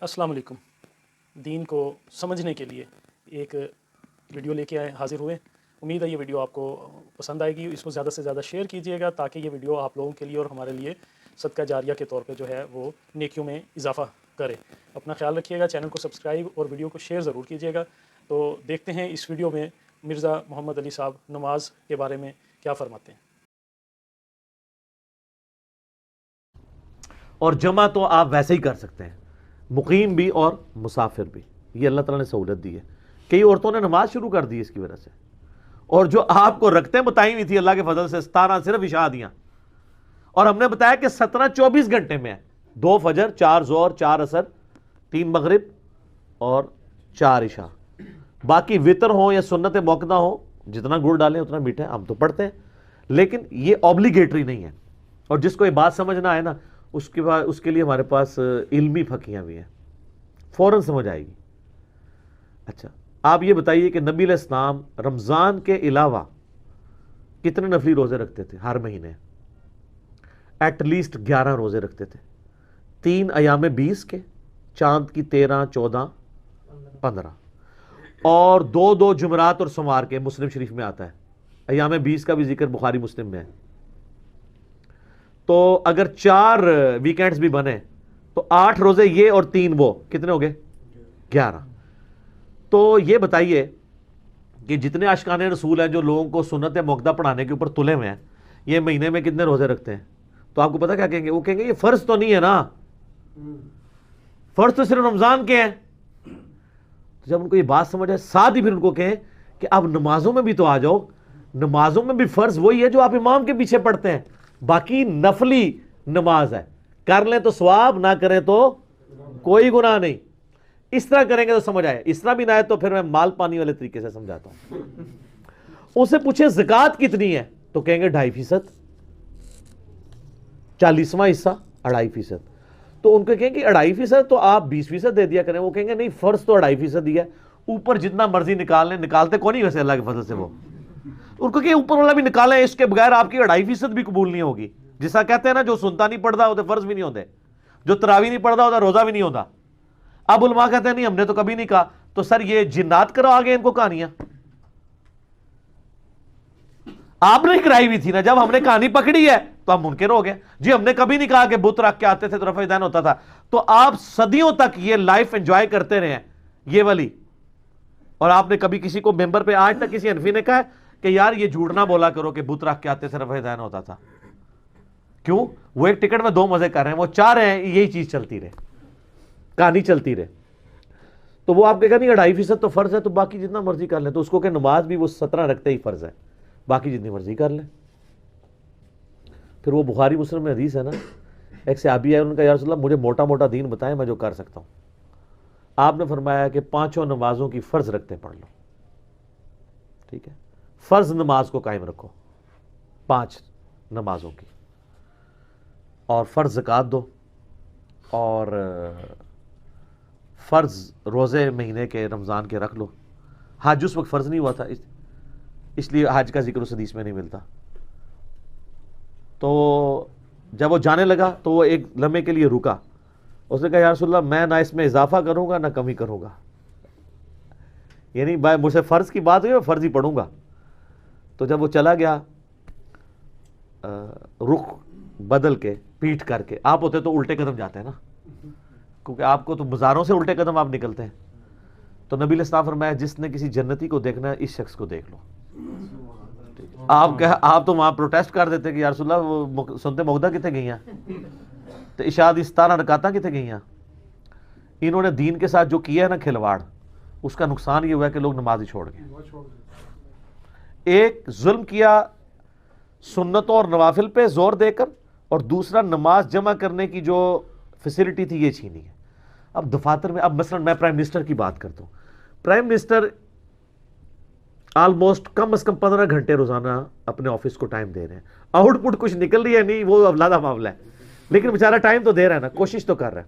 السلام علیکم. دین کو سمجھنے کے لیے ایک ویڈیو لے کے حاضر ہوئے. امید ہے یہ ویڈیو آپ کو پسند آئے گی. اس کو زیادہ سے زیادہ شیئر کیجیے گا تاکہ یہ ویڈیو آپ لوگوں کے لیے اور ہمارے لیے صدقہ جاریہ کے طور پہ جو ہے وہ نیکیوں میں اضافہ کرے. اپنا خیال رکھیے گا. چینل کو سبسکرائب اور ویڈیو کو شیئر ضرور کیجیے گا. تو دیکھتے ہیں اس ویڈیو میں مرزا محمد علی صاحب نماز کے بارے میں کیا فرماتے ہیں. اور جمع تو آپ ویسے ہی کر سکتے ہیں, مقیم بھی اور مسافر بھی. یہ اللہ تعالیٰ نے سہولت دی ہے. کئی عورتوں نے نماز شروع کر دی اس کی وجہ سے, اور جو آپ کو رکھتے بتائی ہوئی تھی اللہ کے فضل سے 17 صرف عشاء دیاں, اور ہم نے بتایا کہ 17 24 گھنٹے میں ہے. 2 فجر, 4 ظہر, 4 عصر, 3 مغرب اور 4 عشاء. باقی وطر ہو یا سنت موقدہ ہو, جتنا گڑ ڈالیں اتنا میٹھا. ہم تو پڑھتے ہیں لیکن یہ اوبلیگیٹری نہیں ہے. اور جس کو یہ بات سمجھنا ہے نا, اس کے لیے ہمارے پاس علمی پھکیاں بھی ہیں, فوراً سمجھ آئے گی. اچھا, آپ یہ بتائیے کہ نبی علیہ السلام رمضان کے علاوہ کتنے نفلی روزے رکھتے تھے ہر مہینے؟ ایٹ لیسٹ 11 روزے رکھتے تھے. 3 ایام 20 کے, چاند کی 13, 14, 15, اور 2 جمعرات اور سوموار کے. مسلم شریف میں آتا ہے. ایام 20 کا بھی ذکر بخاری مسلم میں ہے. تو اگر 4 ویکینڈز بھی بنے تو 8 روزے یہ اور 3 وہ, کتنے ہو گئے؟ 11. تو یہ بتائیے کہ جتنے عاشقان رسول ہیں جو لوگوں کو سنت موقدہ پڑھانے کے اوپر تلے ہوئے ہیں, یہ مہینے میں کتنے روزے رکھتے ہیں؟ تو آپ کو پتہ کیا کہیں گے؟ وہ کہیں گے یہ فرض تو نہیں ہے نا, فرض تو صرف رمضان کے ہیں. تو جب ان کو یہ بات سمجھ آئے, ساتھ ہی پھر ان کو کہیں کہ اب نمازوں میں بھی تو آ جاؤ. نمازوں میں بھی فرض وہی ہے جو آپ امام کے پیچھے پڑھتے ہیں, باقی نفلی نماز ہے. کر لیں تو ثواب, نہ کریں تو کوئی گناہ نہیں. اس طرح کریں گے تو سمجھ آئے. اس طرح بھی نہ آئے تو پھر میں مال پانی والے طریقے سے سمجھاتا ہوں. ان سے پوچھیں زکوٰۃ کتنی ہے تو کہیں گے 2.5%. 40واں حصہ 2.5%. تو ان کو کہیں گے 2.5%, تو آپ 20% دے دیا کریں. وہ کہیں گے نہیں, فرض تو 2.5% ہی ہے, اوپر جتنا مرضی نکال لیں. نکالتے کون نہیں ویسے اللہ کے فضل سے وہ. ان کو کہ اوپر والا بھی نکالیں, اس کے بغیر آپ کی 2.5% بھی قبول نہیں ہوگی. جیسا کہتے ہیں نا, جو سنتا نہیں پڑھتا ہوتے فرض بھی نہیں ہوتے, جو تراویح نہیں پڑھتا ہوتا روزہ بھی نہیں ہوتا. اب علماء کہتے ہیں نہیں, ہم نے تو کبھی نہیں کہا. تو سر یہ جنات کرو آگے ان کو کہانیاں. آپ نے کرائی ہوئی تھی نا, جب ہم نے کہانی پکڑی ہے تو ہم منکر ہو گئے. جی ہم نے کبھی نہیں کہا کہ بت رکھ کے آتے تھے تو رفع دین ہوتا تھا. تو آپ صدیوں تک یہ لائف انجوائے کرتے رہے ہیں یہ والی, اور آپ نے کبھی کسی کو ممبر پہ آج تک کسی حنفی نے کہا کہ یار یہ جھوٹ نہ بولا کرو کہ بت رکھ کے آتے تھے رفع دین ہوتا تھا؟ کیوں؟ وہ ایک ٹکٹ میں 2 مزے کر رہے ہیں, وہ چاہ رہے ہیں یہی چیز چلتی رہے, کہانی چلتی رہے. تو وہ آپ کہا نہیں 2.5% تو فرض ہے, تو باقی جتنا مرضی کر لیں. تو اس کو کہ نماز بھی وہ 17 رکھتے ہی فرض ہے, باقی جتنی مرضی کر لیں. پھر وہ بخاری مسلم میں حدیث ہے نا, ایک صحابی ہے, ان کا یا رسول اللہ مجھے موٹا موٹا دین بتائیں میں جو کر سکتا ہوں. آپ نے فرمایا کہ 5 نمازوں کی فرض رکھتے پڑھ لو. ٹھیک ہے, فرض نماز کو قائم رکھو 5 نمازوں کی, اور فرض زکوٰۃ دو, اور فرض روزے مہینے کے رمضان کے رکھ لو. حج اس وقت فرض نہیں ہوا تھا, اس لیے حج کا ذکر اس حدیث میں نہیں ملتا. تو جب وہ جانے لگا تو وہ ایک لمحے کے لیے رکا. اس نے کہا یا رسول اللہ میں نہ اس میں اضافہ کروں گا نہ کمی کروں گا, یعنی بھائی مجھ سے فرض کی بات ہوئی میں فرض ہی پڑھوں گا. تو جب وہ چلا گیا, رخ بدل کے پیٹھ کر کے, آپ ہوتے تو الٹے قدم جاتے ہیں نا, کیونکہ آپ کو تو بازاروں سے الٹے قدم آپ نکلتے ہیں. تو نبی علیہ السلام فرمایا جس نے کسی جنتی کو دیکھنا ہے اس شخص کو دیکھ لو. آپ تو وہاں پروٹیسٹ کر دیتے کہ یا رسول اللہ وہ سنتے موقدہ کتنے گئی ہیں, تو عشاء دی 17 رکعتاں کتنے گئی ہیں. انہوں نے دین کے ساتھ جو کیا ہے نا کھلواڑ, اس کا نقصان یہ ہوا ہے کہ لوگ نماز ہی چھوڑ گئے. ایک ظلم کیا سنتوں اور نوافل پہ زور دے کر, اور دوسرا نماز جمع کرنے کی جو فیسلٹی تھی یہ چھینی ہے. اب دفاتر میں, اب مثلا میں پرائم منسٹر کی بات کرتا ہوں, پرائم منسٹر آلموسٹ کم از کم 15 گھنٹے روزانہ اپنے آفس کو ٹائم دے رہے ہیں. آؤٹ پٹ کچھ نکل رہی ہے نہیں, وہ علیحدہ معاملہ ہے, لیکن بیچارہ ٹائم تو دے رہا ہے نا, کوشش تو کر رہا ہے.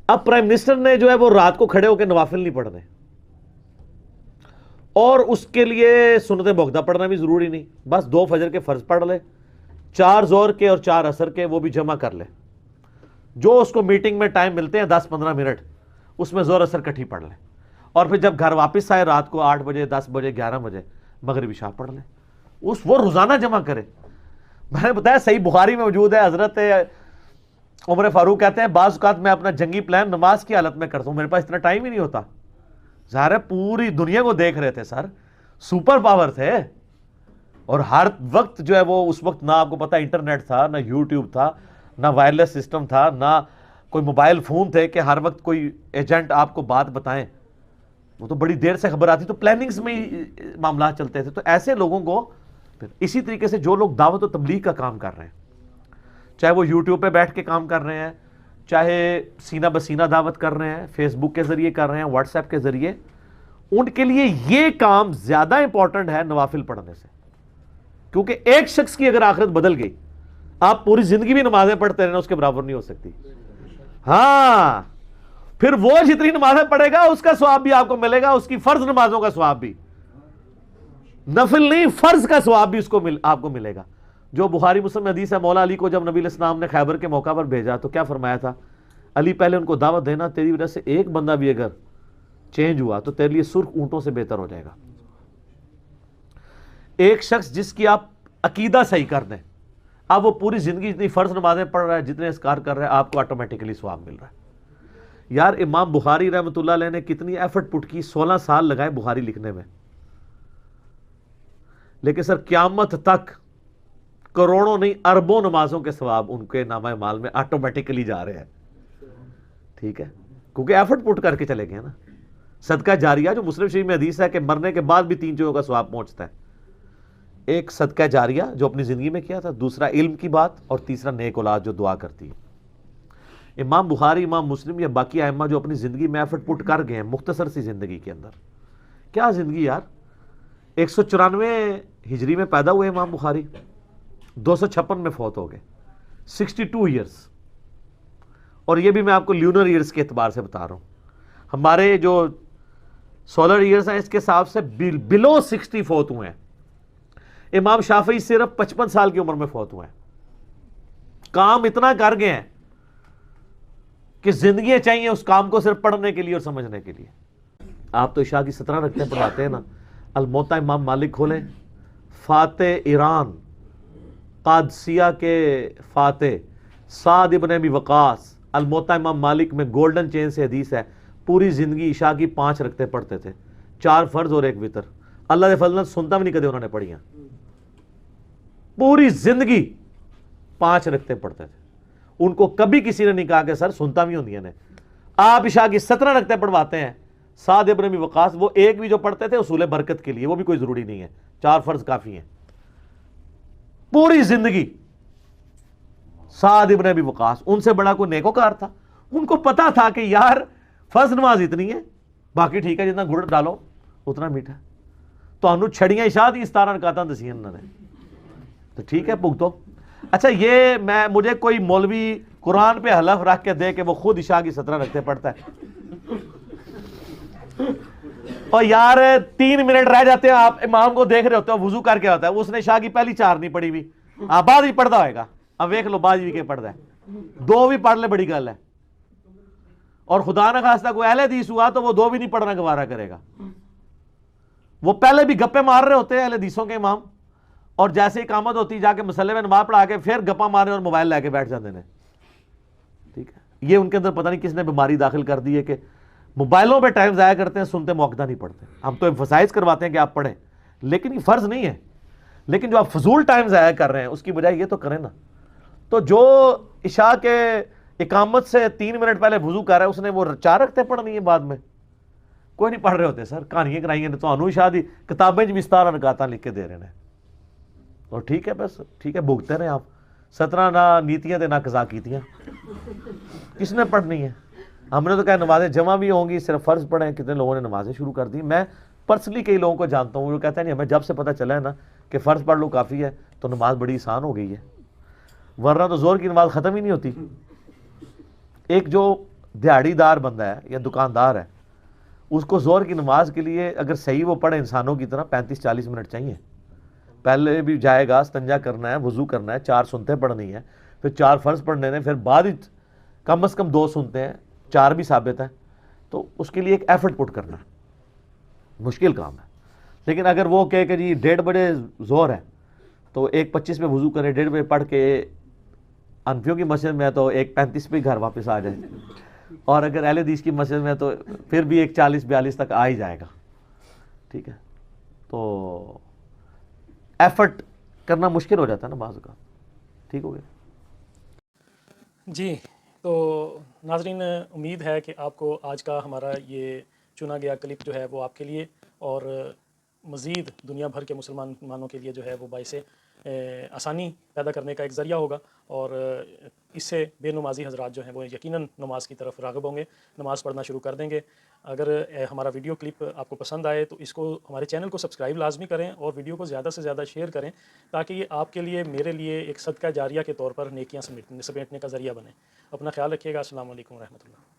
اب پرائم منسٹر نے جو ہے وہ رات کو کھڑے ہو کے نوافل نہیں پڑھنے, اور اس کے لیے سنت موقدہ پڑھنا بھی ضروری نہیں, بس 2 فجر کے فرض پڑھ لے, 4 ظہر کے اور 4 عصر کے وہ بھی جمع کر لے, جو اس کو میٹنگ میں ٹائم ملتے ہیں 10-15 منٹ, اس میں زور اثر کٹھی پڑھ لیں, اور پھر جب گھر واپس آئے رات کو 8 بجے 10 بجے 11 بجے مغرب عشاء پڑھ لیں. وہ روزانہ جمع کرے. میں نے بتایا صحیح بخاری میں موجود ہے, حضرت عمر فاروق کہتے ہیں بعض اوقات میں اپنا جنگی پلان نماز کی حالت میں کرتا ہوں, میرے پاس اتنا ٹائم ہی نہیں ہوتا. ظاہر ہے پوری دنیا کو دیکھ رہے تھے سر, سپر پاور تھے, اور ہر وقت جو ہے وہ اس وقت نہ آپ کو پتا انٹرنیٹ تھا, نہ یوٹیوب تھا, نہ وائرلیس سسٹم تھا, نہ کوئی موبائل فون تھے کہ ہر وقت کوئی ایجنٹ آپ کو بات بتائیں. وہ تو بڑی دیر سے خبر آتی, تو پلاننگز میں ہی معاملات چلتے تھے. تو ایسے لوگوں کو پھر اسی طریقے سے جو لوگ دعوت و تبلیغ کا کام کر رہے ہیں, چاہے وہ یوٹیوب پہ بیٹھ کے کام کر رہے ہیں, چاہے سینہ بسینہ دعوت کر رہے ہیں, فیس بک کے ذریعے کر رہے ہیں, واٹس ایپ کے ذریعے, ان کے لیے یہ کام زیادہ امپورٹنٹ ہے نوافل پڑھنے سے. کیونکہ ایک شخص کی اگر آخرت بدل گئی, آپ پوری زندگی بھی نمازیں پڑھتے رہنا اس کے برابر نہیں ہو سکتی. ہاں, پھر وہ جتنی نمازیں پڑھے گا اس کا ثواب بھی آپ کو ملے گا, اس کی فرض نمازوں کا ثواب بھی, نفل نہیں فرض کا ثواب بھی اس کو آپ کو ملے گا. جو بخاری مسلم میں حدیث ہے, مولا علی کو جب نبی علیہ السلام نے خیبر کے موقع پر بھیجا تو کیا فرمایا تھا, علی پہلے ان کو دعوت دینا, تیری وجہ سے ایک بندہ بھی اگر چینج ہوا تو تیرے لیے سرخ اونٹوں سے بہتر ہو جائے گا. ایک شخص جس کی آپ عقیدہ صحیح کر دیں, اب وہ پوری زندگی جتنی فرض نمازیں پڑھ رہا ہے, جتنے اذکار کر رہا ہے, آپ کو آٹومیٹکلی ثواب مل رہا ہے. یار امام بخاری رحمۃ اللہ علیہ نے کتنی ایفرٹ پٹ کی, 16 سال لگائے بخاری لکھنے میں, لیکن سر قیامت تک کروڑوں نہیں اربوں نمازوں کے ثواب ان کے نامہ مال میں آٹومیٹکلی جا رہے ہیں. ٹھیک ہے, کیونکہ ایفرٹ پٹ کر کے چلے گئے نا. صدقہ جاریہ جو مسلم شریف میں حدیث ہے کہ مرنے کے بعد بھی 3 چیزوں کا ثواب پہنچتا ہے. ایک صدقہ جاریہ جو اپنی زندگی میں کیا تھا, دوسرا علم کی بات, اور تیسرا نیک اولاد جو دعا کرتی ہے. امام بخاری, امام مسلم یا باقی ائمہ جو اپنی زندگی میں ایفرٹ پٹ کر گئے ہیں مختصر سی زندگی کے اندر, کیا زندگی یار. 194 ہجری میں پیدا ہوئے امام بخاری, 256 میں فوت ہو گئے, 62 ایئرس. اور یہ بھی میں آپ کو لیونر ایئرس کے اعتبار سے بتا رہا ہوں, ہمارے جو سولر ایئرس ہیں اس کے حساب سے بلو 60 فوت ہوئے ہیں. امام شافعی صرف 55 سال کی عمر میں فوت ہوئے ہیں. کام اتنا کر گئے ہیں کہ زندگیاں چاہیے اس کام کو صرف پڑھنے کے لیے اور سمجھنے کے لیے. آپ تو عشاء کی 17 رکعتیں پڑھاتے ہیں نا. الموطا امام مالک کھولیں, فاتح ایران قادسیہ کے فاتح سعد ابن ابی وقاص, الموطا امام مالک میں گولڈن چین سے حدیث ہے, پوری زندگی عشاء کی 5 رکعتیں پڑھتے تھے, 4 فرض اور 1 وتر. اللہ دے فضل سنتا بھی نہیں کدے انہوں نے پڑھی ہیں, پوری زندگی 5 رکعتیں پڑھتے تھے. ان کو کبھی کسی نے نہیں کہا کہ سر سنتا بھی ہوندی نے. آپ عشاء کی 17 رکعتیں پڑھواتے ہیں. سعد ابن ابی وقاص وہ ایک بھی جو پڑھتے تھے اصول برکت کے لیے, وہ بھی کوئی ضروری نہیں ہے, 4 فرض کافی ہیں. پوری زندگی سعد ابن ابی وقاص, ان سے بڑا کوئی نیکوکار تھا. ان کو پتا تھا کہ یار فرض نماز اتنی ہے, باقی ٹھیک ہے جتنا گڑ ڈالو اتنا میٹھا. تو انہوں چھڑیاں عشاء دی 17 رکعتاں دسیاں انہوں نے, تو ٹھیک ہے بھگتو. اچھا یہ مجھے کوئی مولوی قرآن پہ حلف رکھ کے دے کہ وہ خود عشاء کی 17 رکعتیں پڑھتا ہے, اور یار 3 منٹ رہ جاتے ہیں, آپ امام کو دیکھ رہے ہوتے ہیں وضو کر کے ہوتا ہے, اس نے عشاء کی پہلی 4 نہیں پڑھی ہوئی, بعد بھی پڑھتا ہوئے گا. اب دیکھ لو بعد بھی کہ پڑھتا ہے, 2 بھی پڑھ لے بڑی گل ہے. اور خدا نہ خواستہ کوئی اہل حدیث ہوا تو وہ 2 بھی نہیں پڑھنا گوارا کرے گا. وہ پہلے بھی گپے مار رہے ہوتے ہیں اہل حدیثوں کے امام, اور جیسے اقامت ہوتی جا کے مسلے میں نماز پڑھا کے پھر گپا مارے اور موبائل لے کے بیٹھ جاتے ہیں. ٹھیک ہے, یہ ان کے اندر پتہ نہیں کس نے بیماری داخل کر دی ہے کہ موبائلوں پہ ٹائم ضائع کرتے ہیں, سنتے موقع نہیں پڑھتے. ہم تو ایمفسائز کرواتے ہیں کہ آپ پڑھیں, لیکن یہ فرض نہیں ہے. لیکن جو آپ فضول ٹائم ضائع کر رہے ہیں اس کی بجائے یہ تو کریں نا. تو جو عشاء کے اقامت سے 3 منٹ پہلے وضو کر رہا ہے, اس نے وہ 4 رکعتیں پڑھنی ہے بعد میں. کوئی نہیں پڑھ رہے ہوتے سر, کہانیاں کرائی ہیں تو انہوں شاہ دی کتابیں بھی 17 رکعتاں لکھ کے دے رہے ہیں. اور ٹھیک ہے, بس ٹھیک ہے, بھگتے رہے آپ. 17 نہ نیتیاں نہ قضا کیتیاں, کس نے پڑھنی ہے. ہم نے تو کہا نمازیں جمع بھی ہوں گی, صرف فرض پڑھیں. کتنے لوگوں نے نمازیں شروع کر دی. میں پرسنلی کئی لوگوں کو جانتا ہوں جو کہتے ہیں نہیں, ہمیں جب سے پتہ چلا ہے نا کہ فرض پڑھ لو کافی ہے تو نماز بڑی آسان ہو گئی ہے, ورنہ تو زور کی نماز ختم ہی نہیں ہوتی. ایک جو دیہڑی دار بندہ ہے یا دکاندار ہے, اس کو زور کی نماز کے لیے اگر صحیح وہ پڑھے انسانوں کی طرح 35-40 منٹ چاہیے. پہلے بھی جائے گا, استنجا کرنا ہے, وضو کرنا ہے, 4 سنتیں پڑھنی ہے, پھر 4 فرض پڑھنے ہیں, پھر بعد کم از کم 2 سنتے ہیں، 4 بھی ثابت ہیں، تو اس کے لیے ایک ایفرٹ پٹ کرنا ہے، مشکل کام ہے. لیکن اگر وہ کہے کہ جی 1:30 بجے ظہر ہے تو 1:25 میں وضو کرے، 1:30 بجے پڑھ کے انفیوں کی مسجد میں ہے تو 1:35 پہ گھر واپس آ جائے، اور اگر اہل حدیث کی مسجد میں تو پھر بھی 1:40-42 تک آ ہی جائے گا. ٹھیک ہے، تو ایفرٹ کرنا مشکل ہو جاتا ہے نا بعض کا. ٹھیک ہو گیا جی. تو ناظرین، امید ہے کہ آپ کو آج کا ہمارا یہ چنا گیا کلپ جو ہے وہ آپ کے لیے اور مزید دنیا بھر کے مسلمانوں کے لیے جو ہے وہ باعث آسانی پیدا کرنے کا ایک ذریعہ ہوگا، اور اس سے بے نمازی حضرات جو ہیں وہ یقیناً نماز کی طرف راغب ہوں گے، نماز پڑھنا شروع کر دیں گے. اگر ہمارا ویڈیو کلپ آپ کو پسند آئے تو اس کو ہمارے چینل کو سبسکرائب لازمی کریں اور ویڈیو کو زیادہ سے زیادہ شیئر کریں، تاکہ یہ آپ کے لیے، میرے لیے ایک صدقہ جاریہ کے طور پر نیکیاں سمیٹنے کا ذریعہ بنے. اپنا خیال رکھیے گا. السلام علیکم ورحمۃ اللہ.